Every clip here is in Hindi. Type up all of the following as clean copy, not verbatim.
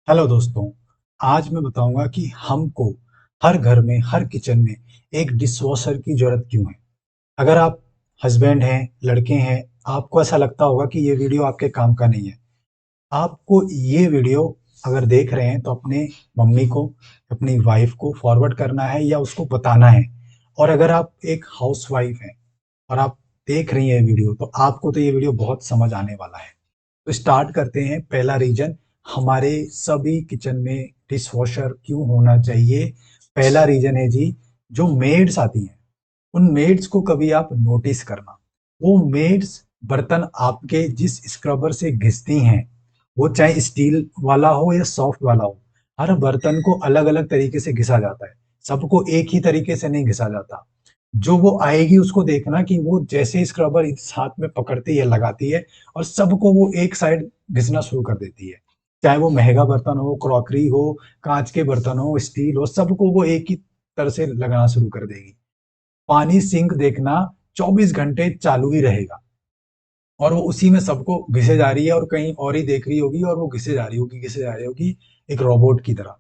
हेलो दोस्तों। आज मैं बताऊंगा कि हमको हर घर में हर किचन में एक डिशवॉशर की जरूरत क्यों है। अगर आप हस्बैंड हैं, लड़के हैं, आपको ऐसा लगता होगा कि ये वीडियो आपके काम का नहीं है। आपको ये वीडियो अगर देख रहे हैं तो अपने मम्मी को, अपनी वाइफ को फॉरवर्ड करना है या उसको बताना है। और अगर आप एक हाउस वाइफ हैं और आप देख रही हैं वीडियो, तो आपको तो ये वीडियो बहुत समझ आने वाला है। तो स्टार्ट करते हैं। पहला रीजन, हमारे सभी किचन में डिश वॉशर क्यों होना चाहिए। पहला रीजन है जी, जो मेड्स आती हैं उन मेड्स को कभी आप नोटिस करना। वो मेड्स बर्तन आपके जिस स्क्रबर से घिसती हैं, वो चाहे स्टील वाला हो या सॉफ्ट वाला हो, हर बर्तन को अलग अलग तरीके से घिसा जाता है। सबको एक ही तरीके से नहीं घिसा जाता। जो वो आएगी उसको देखना कि वो जैसे स्क्रबर इस हाथ में पकड़ती है, लगाती है, और सबको वो एक साइड घिसना शुरू कर देती है। चाहे वो महंगा बर्तन हो, क्रॉकरी हो, कांच के बर्तन हो, स्टील हो, सबको वो एक ही तरह से लगाना शुरू कर देगी। पानी सिंक देखना 24 घंटे चालू ही रहेगा और वो उसी में सबको घिसे जा रही है, और कहीं और ही देख रही होगी और वो घिसे जा रही होगी, घिसे जा रही होगी, एक रोबोट की तरह।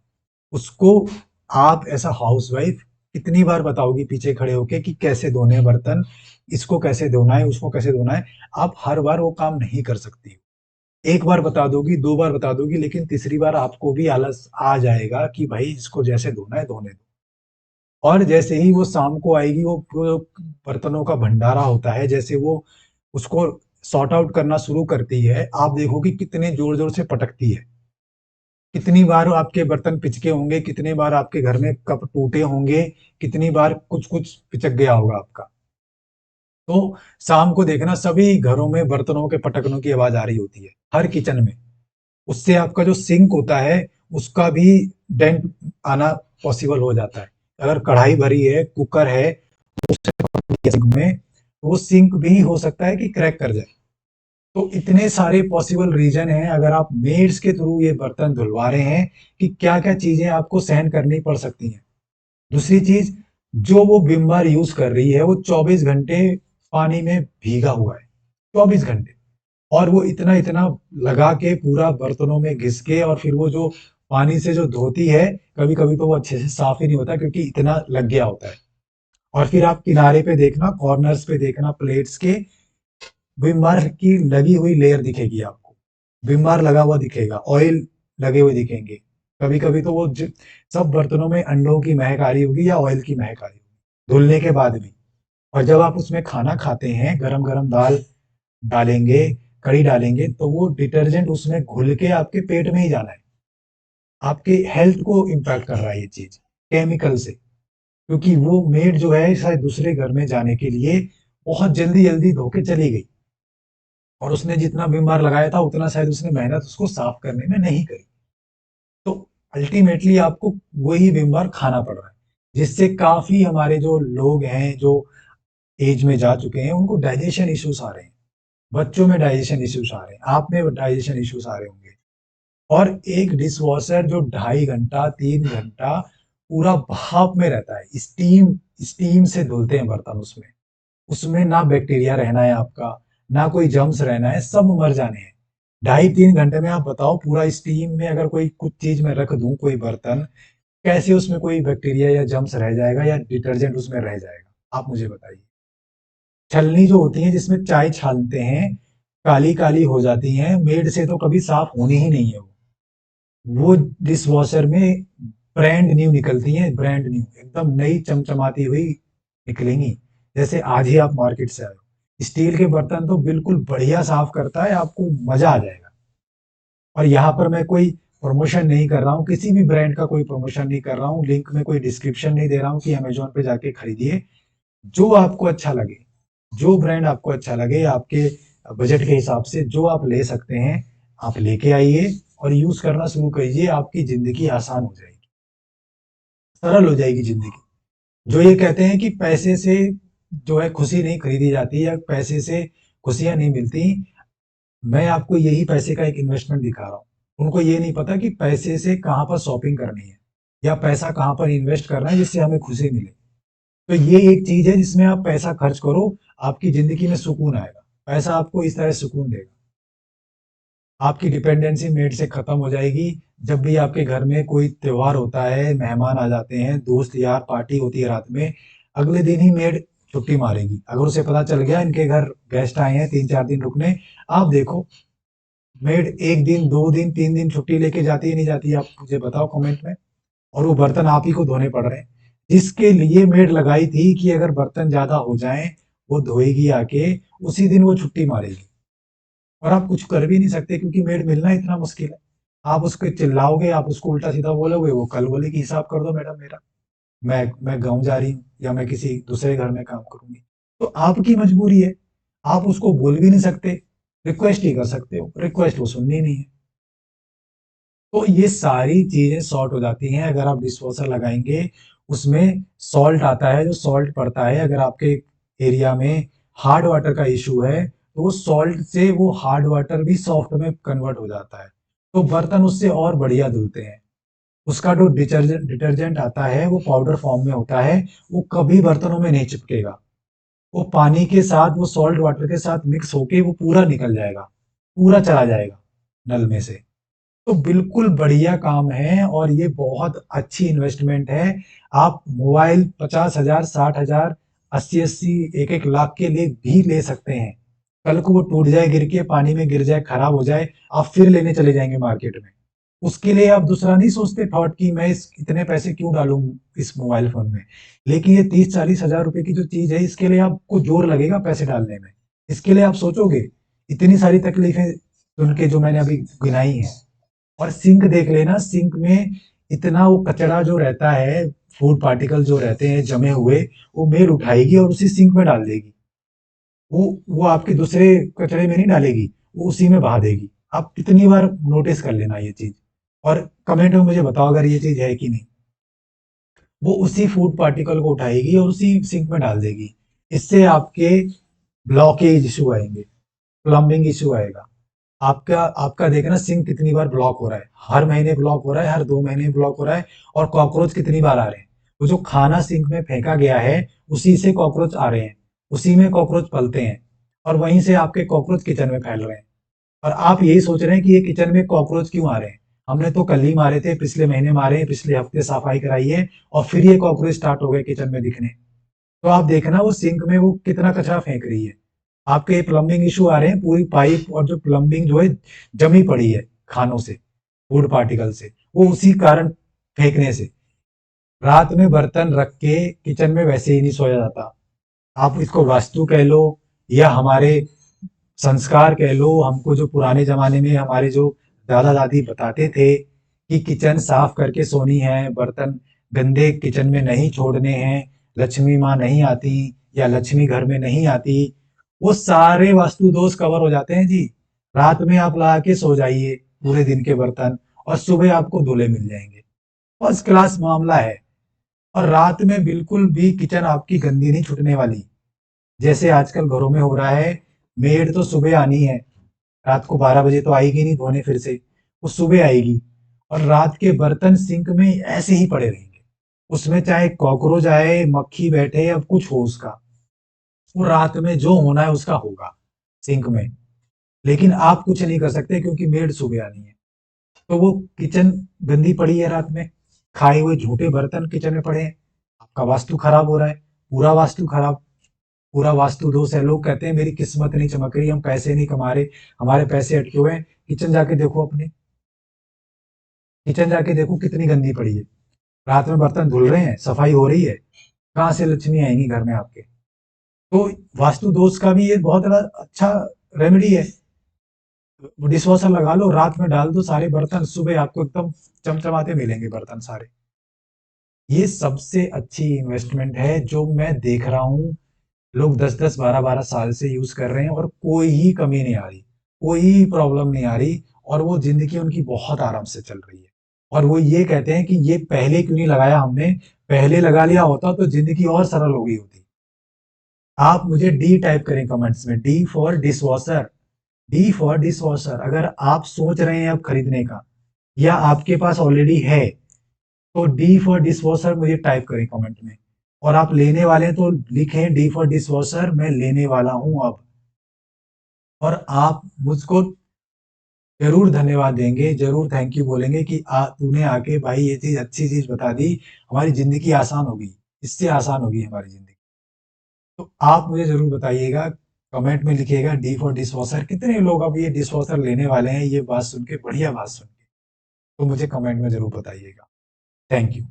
उसको आप ऐसा हाउसवाइफ कितनी बार बताओगी पीछे खड़े होके कि कैसे धोने हैं बर्तन, इसको कैसे धोना है, उसको कैसे धोना है। आप हर बार वो काम नहीं कर सकती। एक बार बता दोगी, दो बार बता दोगी, लेकिन तीसरी बार आपको भी आलस आ जाएगा कि भाई इसको जैसे धोना है धोने दो। और जैसे ही वो शाम को आएगी, वो बर्तनों का भंडारा होता है, जैसे वो उसको सॉर्ट आउट करना शुरू करती है, आप देखोगी कितने जोर जोर से पटकती है। कितनी बार आपके बर्तन पिचके होंगे, कितने बार आपके घर में कप टूटे होंगे, कितनी बार कुछ कुछ पिचक गया होगा आपका। तो शाम को देखना सभी घरों में बर्तनों के पटकनों की आवाज आ रही होती है, हर किचन में। उससे आपका जो सिंक होता है उसका भी डेंट आना पॉसिबल हो जाता है। अगर कढ़ाई भरी है, कुकर है सिंक में, तो वो सिंक भी हो सकता है कि क्रैक कर जाए। तो इतने सारे पॉसिबल रीजन हैं। अगर आप मेड्स के थ्रू ये बर्तन धुलवा रहे हैं कि क्या क्या चीजें आपको सहन करनी पड़ सकती हैं। दूसरी चीज, जो वो विम बार यूज कर रही है वो 24 घंटे पानी में भीगा हुआ है, 24 घंटे। और वो इतना इतना लगा के पूरा बर्तनों में घिस के, और फिर वो जो पानी से जो धोती है, कभी कभी तो वो अच्छे से साफ ही नहीं होता क्योंकि इतना लग गया होता है। और फिर आप किनारे पे देखना, कॉर्नर्स पे देखना, प्लेट्स के विम बार की लगी हुई लेयर दिखेगी आपको। विम बार लगा हुआ दिखेगा, ऑयल लगे हुए दिखेंगे। कभी कभी तो वो सब बर्तनों में अंडों की महक आ रही होगी या ऑयल की महक आ रही होगी धुलने के बाद भी। और जब आप उसमें खाना खाते हैं, गरम गरम दाल डालेंगे, कढ़ी डालेंगे, तो वो डिटर्जेंट उसमें घुल के आपके पेट में ही जाना है। आपके हेल्थ को इम्पैक्ट कर रहा है ये चीज, केमिकल से। क्योंकि वो मेड जो है शायद दूसरे घर में जाने के लिए बहुत जल्दी जल्दी धो के चली गई, और उसने जितना विम बार लगाया था उतना शायद उसने मेहनत उसको साफ करने में नहीं करी। तो अल्टीमेटली आपको वही विम बार खाना पड़ रहा है, जिससे काफी हमारे जो लोग हैं, जो एज में जा चुके हैं, उनको डाइजेशन इश्यूज आ रहे हैं। बच्चों में डाइजेशन इश्यूज आ रहे हैं, आप में डाइजेशन इश्यूज आ रहे होंगे। और एक डिश वॉशर जो 2.5 घंटा 3 घंटा पूरा भाप में रहता है, स्टीम स्टीम से धुलते हैं बर्तन उसमें। उसमें ना बैक्टीरिया रहना है आपका, ना कोई जर्म्स रहना है, सब मर जाने हैं। 2.5 3 घंटे में आप बताओ, पूरा स्टीम में अगर कोई कुछ चीज में रख दूं, कोई बर्तन, कैसे उसमें कोई बैक्टीरिया या जर्म्स रह जाएगा या डिटर्जेंट उसमें रह जाएगा, आप मुझे बताइए। छलनी जो होती है जिसमें चाय छानते हैं, काली काली हो जाती हैं, मेड से तो कभी साफ होनी ही नहीं है वो डिश वॉशर में ब्रांड न्यू निकलती हैं, ब्रांड न्यू एकदम नई चमचमाती हुई निकलेंगी, जैसे आज ही आप मार्केट से आए हो। स्टील के बर्तन तो बिल्कुल बढ़िया साफ करता है, आपको मजा आ जाएगा। और यहाँ पर मैं कोई प्रमोशन नहीं कर रहा हूँ, किसी भी ब्रांड का कोई प्रमोशन नहीं कर रहा हूँ, लिंक में कोई डिस्क्रिप्शन नहीं दे रहा हूँ कि अमेजोन पे जाके खरीदिए। जो आपको अच्छा लगे, जो ब्रांड आपको अच्छा लगे, आपके बजट के हिसाब से जो आप ले सकते हैं, आप लेके आइए और यूज करना शुरू कीजिए। आपकी जिंदगी आसान हो जाएगी, सरल हो जाएगी जिंदगी। जो ये कहते हैं कि पैसे से जो है खुशी नहीं खरीदी जाती, या पैसे से खुशियां नहीं मिलती, मैं आपको यही पैसे का एक इन्वेस्टमेंट दिखा रहा हूँ। उनको ये नहीं पता कि पैसे से कहाँ पर शॉपिंग करनी है, या पैसा कहाँ पर इन्वेस्ट करना है जिससे हमें खुशी मिले। तो ये एक चीज है जिसमें आप पैसा खर्च करो, आपकी जिंदगी में सुकून आएगा। पैसा आपको इस तरह सुकून देगा, आपकी डिपेंडेंसी मेड से खत्म हो जाएगी। जब भी आपके घर में कोई त्योहार होता है, मेहमान आ जाते हैं, दोस्त यार पार्टी होती है रात में, अगले दिन ही मेड छुट्टी मारेगी। अगर उसे पता चल गया इनके घर गेस्ट आए हैं 3-4 दिन रुकने, आप देखो मेड 1 दिन, 2 दिन, 3 दिन छुट्टी लेके जाती है नहीं जाती है, आप मुझे बताओ कमेंट में। और वो बर्तन आप ही को धोने पड़ रहे हैं। जिसके लिए मेड लगाई थी कि अगर बर्तन ज़्यादा हो जाएँ, वो धोएगी आके, उसी दिन वो छुट्टी मारेगी। और आप कुछ कर भी नहीं सकते क्योंकि मेड मिलना इतना मुश्किल है। आप उसको चिल्लाओगे, आप उसको उल्टा-सीधा बोलोगे, वो कल बोलेगी हिसाब कर दो मैडम मेरा, मैं गाँव जा रही हूँ या मैं किसी दूसरे घर में काम करूँगी। तो आपकी मजबूरी है, आप उसको बोल भी नहीं सकते, रिक्वेस्ट ही कर सकते हो, रिक्वेस्ट वो सुननी नहीं है। तो ये सारी चीज़ें सॉर्ट हो जाती हैं अगर आप डिशवॉशर लगाएँगे, उसमें सॉल्ट आता है, जो सॉल्ट पड़ता है अगर आपके एरिया में हार्ड वाटर का इश्यू है, तो वो सॉल्ट से वो हार्ड वाटर भी सॉफ्ट में कन्वर्ट हो जाता है। तो बर्तन उससे और बढ़िया धुलते हैं। उसका जो डिटर्जेंट डिटर्जेंट आता है, वो पाउडर फॉर्म में होता है, वो कभी बर्तनों में नहीं चिपकेगा। वो पानी के साथ, वो सॉल्ट वाटर के साथ मिक्स होके वो पूरा निकल जाएगा, पूरा चला जाएगा नल में से। तो बिल्कुल बढ़िया काम है और ये बहुत अच्छी इन्वेस्टमेंट है। आप मोबाइल 50,000, 60,000, 80-80, 1-1 लाख के लिए भी ले सकते हैं। कल को वो टूट जाए, गिर के पानी में गिर जाए, खराब हो जाए, आप फिर लेने चले जाएँगे मार्केट में। उसके लिए आप दूसरा नहीं सोचते थॉट कि मैं इस इतने पैसे क्यों डालूँ इस मोबाइल फ़ोन में। लेकिन ये 30-40 हज़ार रुपए की जो चीज़ है, इसके लिए आपको ज़ोर लगेगा पैसे डालने में। इसके लिए आप सोचोगे, इतनी सारी तकलीफ़ें सुन के जो मैंने अभी गिनाई हैं। और सिंक देख लेना, सिंक में इतना वो कचरा जो रहता है, फूड पार्टिकल जो रहते हैं जमे हुए, वो मेड उठाएगी और उसी सिंक में डाल देगी। वो आपके दूसरे कचरे में नहीं डालेगी, वो उसी में बहा देगी। आप कितनी बार नोटिस कर लेना ये चीज़ और कमेंट में मुझे बताओ अगर ये चीज़ है कि नहीं। वो उसी फूड पार्टिकल को उठाएगी और उसी सिंक में डाल देगी। इससे आपके ब्लॉकेज इश्यू आएँगे, प्लम्बिंग इश्यू आएगा। आपका आपका देखना सिंक कितनी बार ब्लॉक हो रहा है, हर महीने ब्लॉक हो रहा है, हर 2 महीने ब्लॉक हो रहा है और कॉकरोच कितनी बार आ रहे हैं। वो जो खाना सिंक में फेंका गया है, उसी से कॉकरोच आ रहे हैं, उसी में कॉकरोच पलते हैं और वहीं से आपके कॉकरोच किचन में फैल रहे हैं। और आप यही सोच रहे हैं कि ये किचन में कॉकरोच क्यों आ रहे हैं। हमने तो कल ही मारे थे, पिछले महीने मारे हैं, पिछले हफ्ते सफाई कराई है और फिर ये कॉकरोच स्टार्ट हो गए किचन में दिखने। तो आप देखना वो सिंक में वो कितना कचरा फेंक रही है। आपके प्लम्बिंग इशू आ रहे हैं, पूरी पाइप और जो प्लम्बिंग जो है जमी पड़ी है खानों से, फूड पार्टिकल से, वो उसी कारण फेंकने से। रात में बर्तन रख के किचन में वैसे ही नहीं सोया जाता। आप इसको वास्तु कह लो या हमारे संस्कार कह लो, हमको जो पुराने जमाने में हमारे जो दादा दादी बताते थे कि किचन साफ करके सोनी है, बर्तन गंदे किचन में नहीं छोड़ने हैं, लक्ष्मी माँ नहीं आती या लक्ष्मी घर में नहीं आती, वो सारे वास्तु दोष कवर हो जाते हैं जी। रात में आप लगा के सो जाइए पूरे दिन के बर्तन और सुबह आपको धुले मिल जाएंगे। फर्स्ट क्लास मामला है। और रात में बिल्कुल भी किचन आपकी गंदी नहीं छूटने वाली, जैसे आजकल घरों में हो रहा है। मेड तो सुबह आनी है, रात को 12 बजे तो आएगी नहीं धोने फिर से, वो सुबह आएगी और रात के बर्तन सिंक में ऐसे ही पड़े रहेंगे। उसमें चाहे कॉकरोच आए, मक्खी बैठे, अब कुछ हो उसका, वो रात में जो होना है उसका होगा सिंक में। लेकिन आप कुछ नहीं कर सकते क्योंकि मेड सुबह आनी है। तो वो किचन गंदी पड़ी है रात में, खाए हुए झूठे बर्तन किचन में पड़े हैं, आपका वास्तु खराब हो रहा है, पूरा वास्तु खराब, पूरा वास्तु दोष है। लोग कहते हैं मेरी किस्मत नहीं चमक रही, हम पैसे नहीं कमा रहे, हमारे पैसे अटके हुए हैं। किचन जाके देखो अपने, किचन जाके देखो कितनी गंदी पड़ी है। रात में बर्तन धुल रहे हैं, सफाई हो रही है, कहाँ से लक्ष्मी आएंगी घर में आपके। तो वास्तु दोष का भी ये बहुत बड़ा अच्छा रेमेडी है। डिशवॉशर लगा लो, रात में डाल दो सारे बर्तन, सुबह आपको एकदम चमचमाते मिलेंगे बर्तन सारे। ये सबसे अच्छी इन्वेस्टमेंट है जो मैं देख रहा हूँ। लोग 10-10, 12-12 साल से यूज कर रहे हैं और कोई ही कमी नहीं आ रही, कोई प्रॉब्लम नहीं आ रही और वो जिंदगी उनकी बहुत आराम से चल रही है। और वो ये कहते हैं कि ये पहले क्यों नहीं लगाया हमने, पहले लगा लिया होता तो जिंदगी और सरल हो गई होती। आप मुझे डी टाइप करें कमेंट्स में, D for dish washer, D for dish washer. अगर आप सोच रहे हैं अब खरीदने का या आपके पास ऑलरेडी है, तो डी फॉर डिश वॉशर मुझे टाइप करें कमेंट में। और आप लेने वाले हैं तो लिखें डी फॉर डिश वॉशर, मैं लेने वाला हूं अब। और आप मुझको ज़रूर धन्यवाद देंगे, ज़रूर थैंक यू बोलेंगे कि तूने आके भाई ये चीज़ अच्छी चीज़ बता दी, हमारी ज़िंदगी आसान हो गई, इससे आसान हो गई हमारी ज़िंदगी। तो आप मुझे ज़रूर बताइएगा, कमेंट में लिखिएगा डी फॉर डिशवॉशर कितने लोग अब ये डिशवॉशर लेने वाले हैं, ये बात सुन के, बढ़िया बात सुन के? तो मुझे कमेंट में ज़रूर बताइएगा। Thank you.